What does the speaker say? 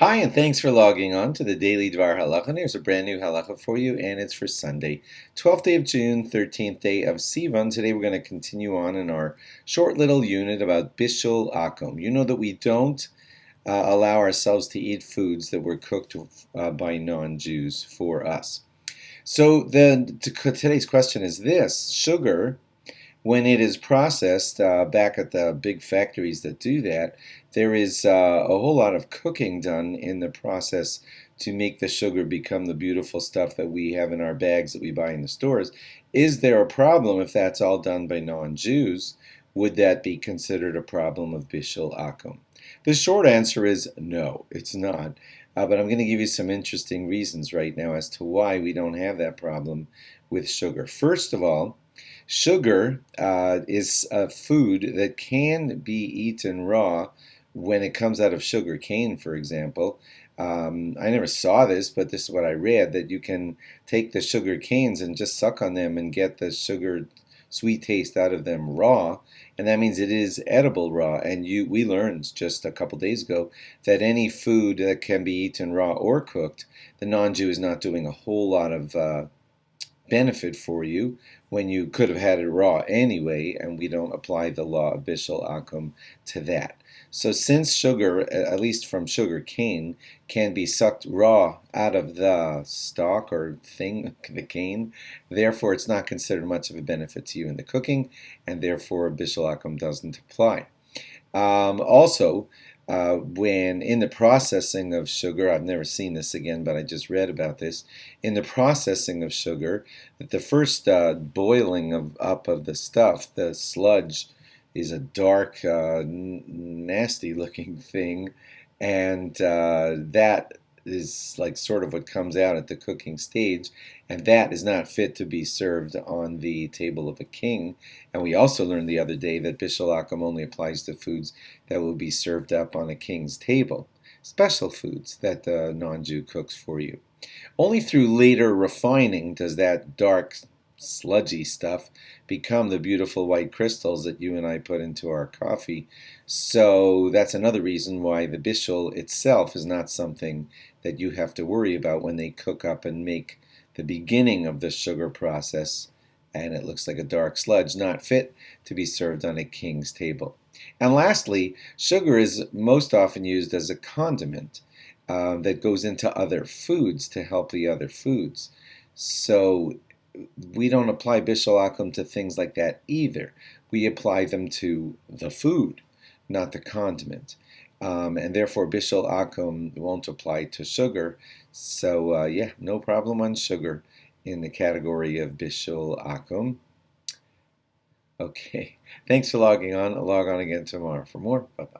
Hi, and thanks for logging on to the Daily DVAR HALACHA. And here's a brand new halacha for you, and it's for Sunday, 12th day of June, 13th day of Sivan. Today we're going to continue on in our short little unit about Bishul Akum. You know that we don't allow ourselves to eat foods that were cooked by non-Jews for us. So today's question is this: sugar, when it is processed back at the big factories that do that, there is a whole lot of cooking done in the process to make the sugar become the beautiful stuff that we have in our bags that we buy in the stores. Is there a problem if that's all done by non-Jews? Would that be considered a problem of Bishul Akum? The short answer is no, it's not. But I'm going to give you some interesting reasons right now as to why we don't have that problem with sugar. First of all, sugar is a food that can be eaten raw when it comes out of sugar cane, for example. I never saw this, but this is what I read, that you can take the sugar canes and just suck on them and get the sugar sweet taste out of them raw, and that means it is edible raw. And we learned just a couple days ago that any food that can be eaten raw or cooked, the non-Jew is not doing a whole lot of benefit for you when you could have had it raw anyway, and we don't apply the law of Bishul Akum to that. So since sugar, at least from sugar cane, can be sucked raw out of the stalk or thing, the cane, therefore it's not considered much of a benefit to you in the cooking, and therefore Bishul Akum doesn't apply. Also, when in the processing of sugar, I've never seen this again, but I just read about this. In the processing of sugar, that the first boiling up of the stuff, the sludge, is a dark, nasty-looking thing, and that is like sort of what comes out at the cooking stage, and that is not fit to be served on the table of a king. And we also learned the other day that Bishul Akum only applies to foods that will be served up on a king's table, special foods that the non-Jew cooks for you. Only through later refining does that dark, sludgy stuff become the beautiful white crystals that you and I put into our coffee. So that's another reason why the bishul itself is not something that you have to worry about when they cook up and make the beginning of the sugar process, and it looks like a dark sludge, not fit to be served on a king's table. And lastly, sugar is most often used as a condiment that goes into other foods to help the other foods. So we don't apply Bishul Akum to things like that either. We apply them to the food, not the condiment. And therefore Bishul Akum won't apply to sugar. So yeah, no problem on sugar in the category of Bishul Akum. Okay, thanks for logging on. I'll log on again tomorrow for more. Bye-bye.